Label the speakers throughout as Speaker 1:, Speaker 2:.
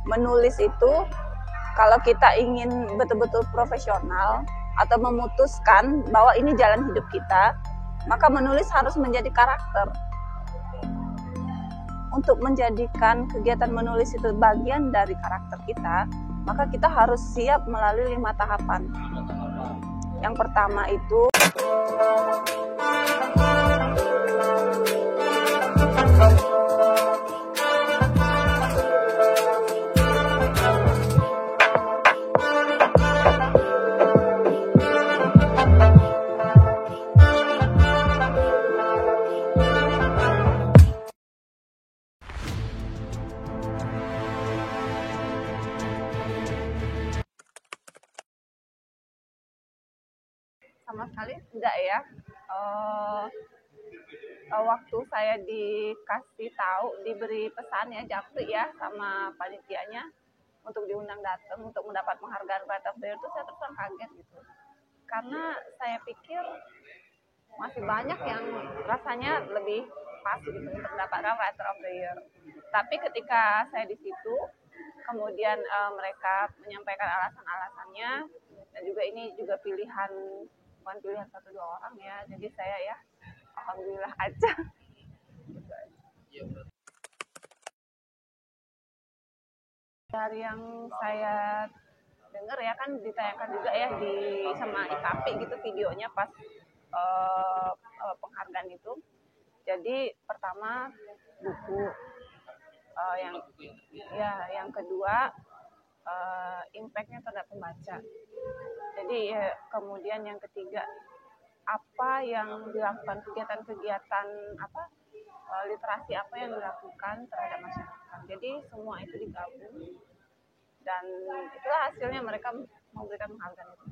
Speaker 1: menulis itu kalau kita ingin betul-betul profesional atau memutuskan bahwa ini jalan hidup kita, maka menulis harus menjadi karakter. Untuk menjadikan kegiatan menulis itu bagian dari karakter kita, maka kita harus siap melalui 5 tahapan. Yang pertama itu sama sekali tidak ya. Waktu saya dikasih tahu, diberi pesan ya, japri ya sama panitianya untuk diundang datang untuk mendapat penghargaan Writer of the Year, itu saya terus kaget gitu. Karena saya pikir masih banyak yang rasanya lebih pas gitu untuk mendapatkan Writer of the Year. Tapi ketika saya di situ, kemudian mereka menyampaikan alasan-alasannya, dan juga ini juga bukan pilihan 1-2 orang ya, jadi saya ya alhamdulillah aja. Dari yang saya dengar ya, kan ditayangkan juga ya sama IKP gitu videonya pas penghargaan itu. Jadi pertama buku, yang kedua impact-nya terhadap pembaca. Jadi ya, kemudian yang ketiga apa yang dilakukan, kegiatan-kegiatan literasi apa yang dilakukan terhadap masyarakat. Jadi semua itu digabung dan itulah hasilnya mereka memberikan penghargaan itu.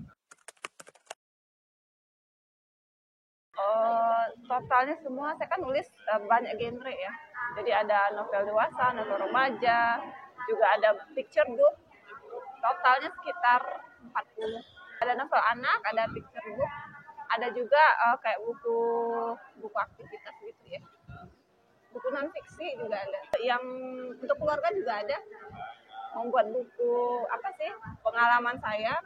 Speaker 1: Totalnya semua saya kan nulis banyak genre ya. Jadi ada novel dewasa, novel remaja, juga ada picture book. Totalnya sekitar 40. Ada novel anak, ada picture book, ada juga kayak buku aktivitas gitu ya. Buku non fiksi juga ada. Yang untuk keluarga juga ada. Membuat buku pengalaman saya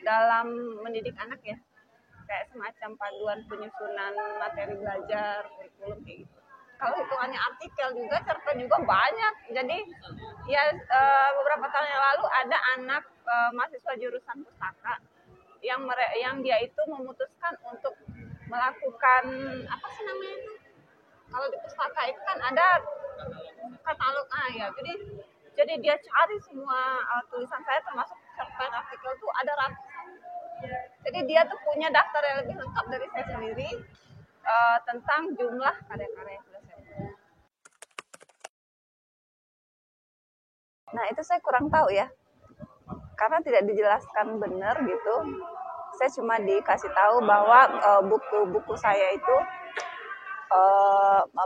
Speaker 1: dalam mendidik anak ya. Kayak semacam paduan penyusunan materi belajar, kurikulum kayak gitu. Kalau hitungannya artikel juga, cerpen juga banyak. Jadi ya beberapa tahun yang lalu ada anak mahasiswa jurusan pustaka yang dia itu memutuskan untuk melakukan kalau di pustaka itu kan ada katalog ya. Jadi dia cari semua tulisan saya termasuk cerpen, artikel tuh ada ratusan. Jadi dia tuh punya daftar yang lebih lengkap dari saya sendiri tentang jumlah karya-karya yang sudah saya buat. Nah itu saya kurang tahu ya, karena tidak dijelaskan benar gitu. Saya cuma dikasih tahu bahwa buku-buku saya itu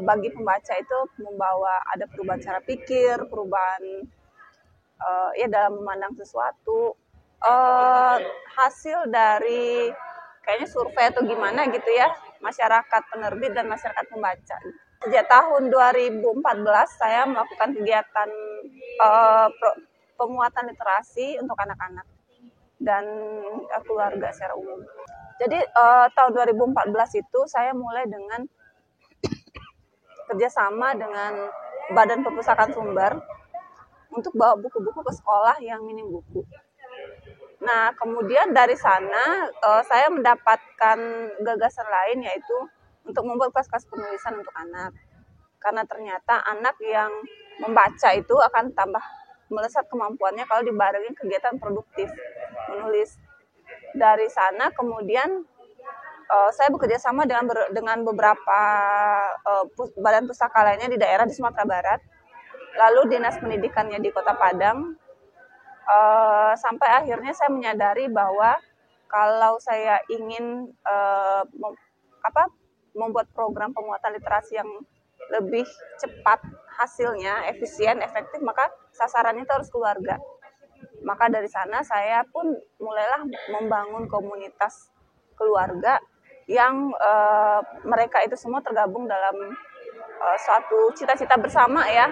Speaker 1: bagi pembaca itu membawa ada perubahan cara pikir, perubahan ya dalam memandang sesuatu. Hasil dari kayaknya survei atau gimana gitu ya, masyarakat penerbit dan masyarakat pembaca. Sejak tahun 2014 saya melakukan kegiatan pemuatan literasi untuk anak-anak dan keluarga secara umum. Jadi tahun 2014 itu saya mulai dengan kerjasama dengan Badan Perpustakaan Sumber untuk bawa buku-buku ke sekolah yang minim buku. Nah, kemudian dari sana saya mendapatkan gagasan lain, yaitu untuk membuat kelas-kelas penulisan untuk anak. Karena ternyata anak yang membaca itu akan tambah melesat kemampuannya kalau dibarengi kegiatan produktif menulis. Dari sana kemudian saya bekerja sama dengan beberapa badan pustaka lainnya di daerah di Sumatera Barat. Lalu Dinas Pendidikannya di Kota Padang. Sampai akhirnya saya menyadari bahwa kalau saya ingin membuat program pemuatan literasi yang lebih cepat hasilnya, efisien, efektif, maka sasarannya itu harus keluarga. Maka dari sana saya pun mulailah membangun komunitas keluarga yang mereka itu semua tergabung dalam suatu cita-cita bersama ya.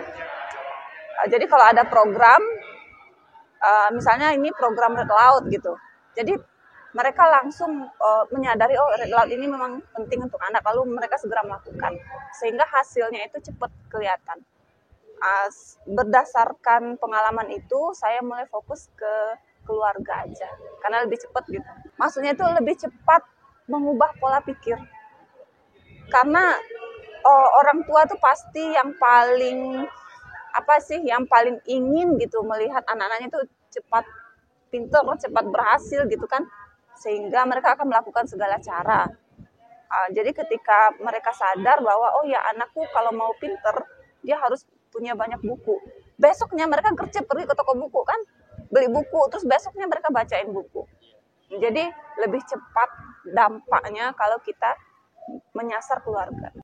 Speaker 1: Jadi kalau ada program misalnya ini program Red Laut gitu. Jadi mereka langsung menyadari oh Red Laut ini memang penting untuk anak, lalu mereka segera melakukan sehingga hasilnya itu cepat kelihatan. Berdasarkan pengalaman itu saya mulai fokus ke keluarga aja karena lebih cepat gitu. Maksudnya itu lebih cepat mengubah pola pikir. Karena orang tua tuh pasti yang paling ingin gitu melihat anak-anaknya itu cepat pintar, cepat berhasil gitu kan, sehingga mereka akan melakukan segala cara. Jadi ketika mereka sadar bahwa oh ya anakku kalau mau pintar dia harus punya banyak buku, besoknya mereka gercep pergi ke toko buku kan, beli buku, terus besoknya mereka bacain buku. Jadi lebih cepat dampaknya kalau kita menyasar keluarga.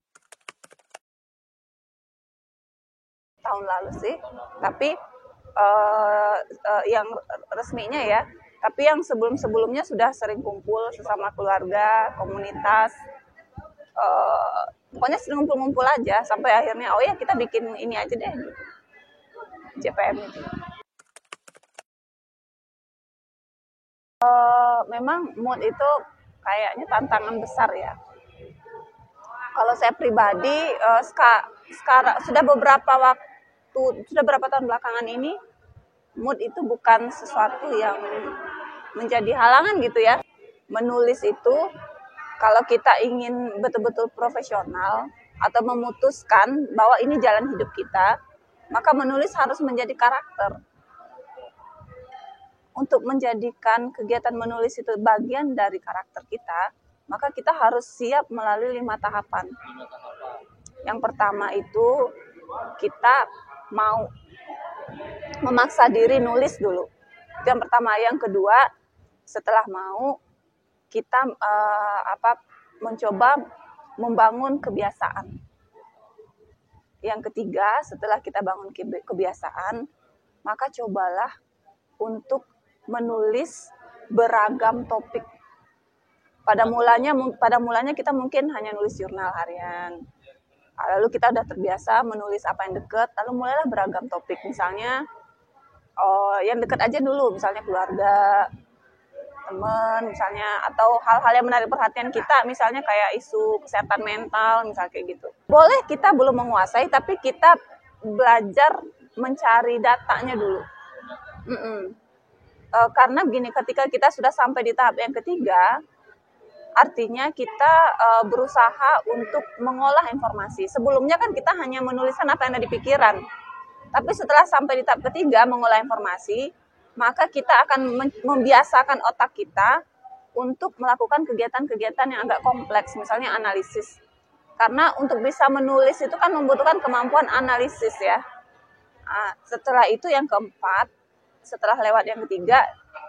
Speaker 1: Tahun lalu sih, tapi yang resminya ya, tapi yang sebelum-sebelumnya sudah sering kumpul sesama keluarga, komunitas, pokoknya sering ngumpul-ngumpul aja sampai akhirnya oh ya kita bikin ini aja deh, JPM itu. Memang mood itu kayaknya tantangan besar ya. Kalau saya pribadi sekarang sudah beberapa tahun belakangan ini mood itu bukan sesuatu yang menjadi halangan gitu ya. Menulis itu kalau kita ingin betul-betul profesional atau memutuskan bahwa ini jalan hidup kita, maka menulis harus menjadi karakter. Untuk menjadikan kegiatan menulis itu bagian dari karakter kita, maka kita harus siap melalui 5 tahapan. Yang pertama itu kita mau memaksa diri nulis dulu. Itu yang pertama. Yang kedua, setelah mau kita mencoba membangun kebiasaan. Yang ketiga, setelah kita bangun kebiasaan, maka cobalah untuk menulis beragam topik. Pada mulanya kita mungkin hanya nulis jurnal harian. Lalu kita udah terbiasa menulis apa yang dekat, lalu mulailah beragam topik. Misalnya yang dekat aja dulu, misalnya keluarga, teman, misalnya, atau hal-hal yang menarik perhatian kita, misalnya kayak isu kesehatan mental, misalnya kayak gitu. Boleh kita belum menguasai, tapi kita belajar mencari datanya dulu. Karena begini, ketika kita sudah sampai di tahap yang ketiga, artinya kita berusaha untuk mengolah informasi. Sebelumnya kan kita hanya menuliskan apa yang ada di pikiran. Tapi setelah sampai di tahap ketiga, mengolah informasi, maka kita akan membiasakan otak kita untuk melakukan kegiatan-kegiatan yang agak kompleks, misalnya analisis. Karena untuk bisa menulis itu kan membutuhkan kemampuan analisis ya. Setelah itu yang keempat, setelah lewat yang ketiga,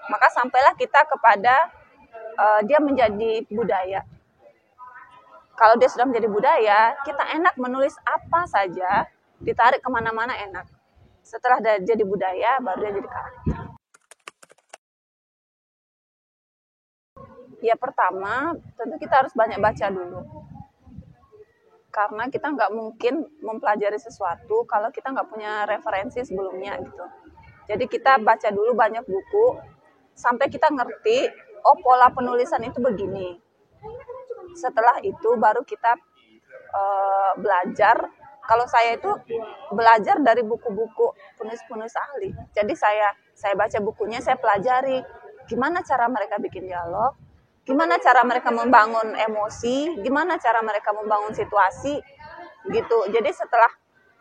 Speaker 1: maka sampailah kita kepada dia menjadi budaya. Kalau dia sudah menjadi budaya, kita enak menulis apa saja, ditarik kemana-mana enak. Setelah jadi budaya, baru dia jadi karakter. Ya pertama, tentu kita harus banyak baca dulu. Karena kita nggak mungkin mempelajari sesuatu kalau kita nggak punya referensi sebelumnya gitu. Jadi kita baca dulu banyak buku, sampai kita ngerti, oh pola penulisan itu begini. Setelah itu baru kita belajar. Kalau saya itu belajar dari buku-buku penulis-penulis ahli. Jadi saya baca bukunya, saya pelajari gimana cara mereka bikin dialog, gimana cara mereka membangun emosi, gimana cara mereka membangun situasi, gitu. Jadi setelah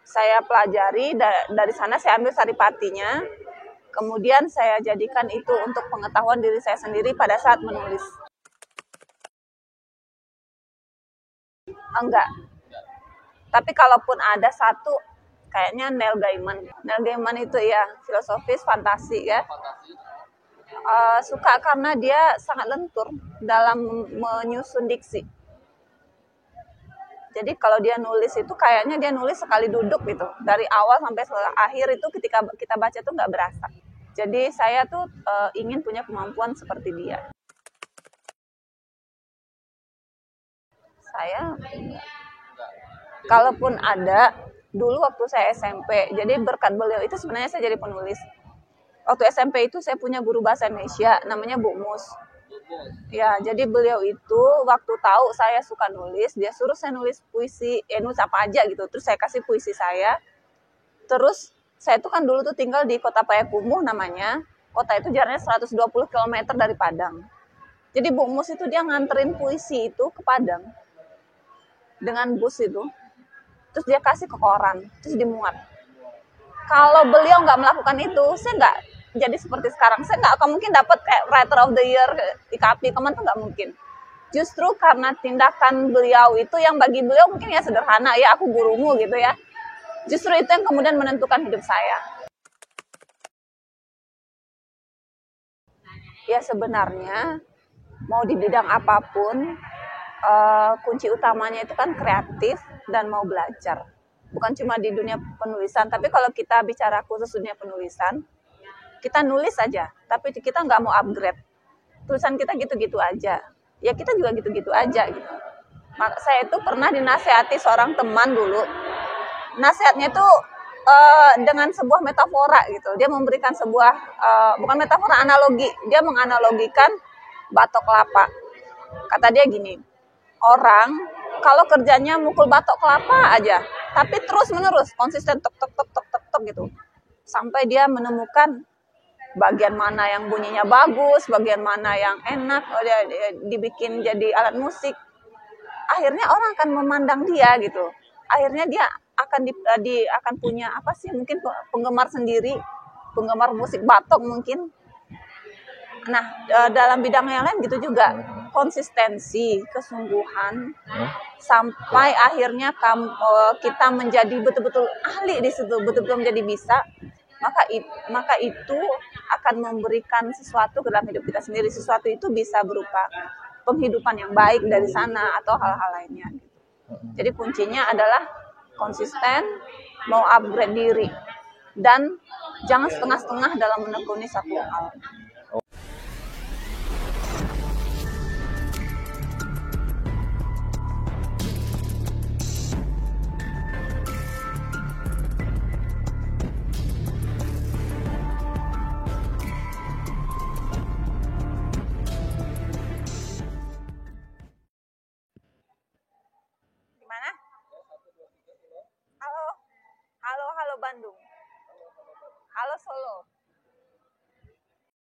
Speaker 1: saya pelajari, dari sana saya ambil saripatinya, kemudian saya jadikan itu untuk pengetahuan diri saya sendiri pada saat menulis. Enggak. Tapi kalaupun ada satu, kayaknya Neil Gaiman. Neil Gaiman itu ya filosofis, fantasi ya. Suka karena dia sangat lentur dalam menyusun diksi. Jadi kalau dia nulis itu kayaknya dia nulis sekali duduk gitu. Dari awal sampai akhir itu ketika kita baca tuh nggak berasa. Jadi saya tuh ingin punya kemampuan seperti dia. Saya kalaupun ada, dulu waktu saya SMP, jadi berkat beliau itu sebenarnya saya jadi penulis. Waktu SMP itu saya punya guru bahasa Indonesia, namanya Bu Mus. Ya, jadi beliau itu waktu tahu saya suka nulis, dia suruh saya nulis puisi, nulis apa aja gitu. Terus saya kasih puisi saya. Terus saya itu kan dulu tuh tinggal di Kota Payakumbuh namanya. Kota itu jaraknya 120 km dari Padang. Jadi Bu Mus itu dia nganterin puisi itu ke Padang dengan bus itu. Terus dia kasih ke koran, terus dimuat. Kalau beliau nggak melakukan itu, saya nggak jadi seperti sekarang. Saya nggak akan mungkin dapat kayak Writer of the Year IKP kemarin tuh nggak mungkin. Justru karena tindakan beliau itu yang bagi beliau mungkin ya sederhana, ya aku gurumu gitu ya. Justru itu yang kemudian menentukan hidup saya. Ya sebenarnya mau di bidang apapun, kunci utamanya itu kan kreatif dan mau belajar. Bukan cuma di dunia penulisan, tapi kalau kita bicara khusus dunia penulisan, kita nulis saja, tapi kita nggak mau upgrade. Tulisan kita gitu-gitu aja. Ya kita juga gitu-gitu aja gitu. Saya itu pernah dinasehati seorang teman dulu. Nasihatnya itu dengan sebuah metafora gitu. Dia memberikan sebuah, bukan metafora, analogi. Dia menganalogikan batok kelapa. Kata dia gini, orang kalau kerjanya mukul batok kelapa aja, tapi terus menerus konsisten tok tok tok tok tok tok gitu, sampai dia menemukan bagian mana yang bunyinya bagus, bagian mana yang enak, dia dibikin jadi alat musik. Akhirnya orang akan memandang dia gitu. Akhirnya dia akan akan punya apa sih, mungkin penggemar sendiri, penggemar musik batok mungkin. Nah, dalam bidang yang lain gitu juga, konsistensi, kesungguhan, sampai akhirnya kita menjadi betul-betul ahli di situ, betul-betul menjadi bisa, maka itu akan memberikan sesuatu ke dalam hidup kita sendiri. Sesuatu itu bisa berupa penghidupan yang baik dari sana atau hal-hal lainnya. Jadi kuncinya adalah konsisten, mau upgrade diri, dan jangan setengah-setengah dalam menekuni satu hal.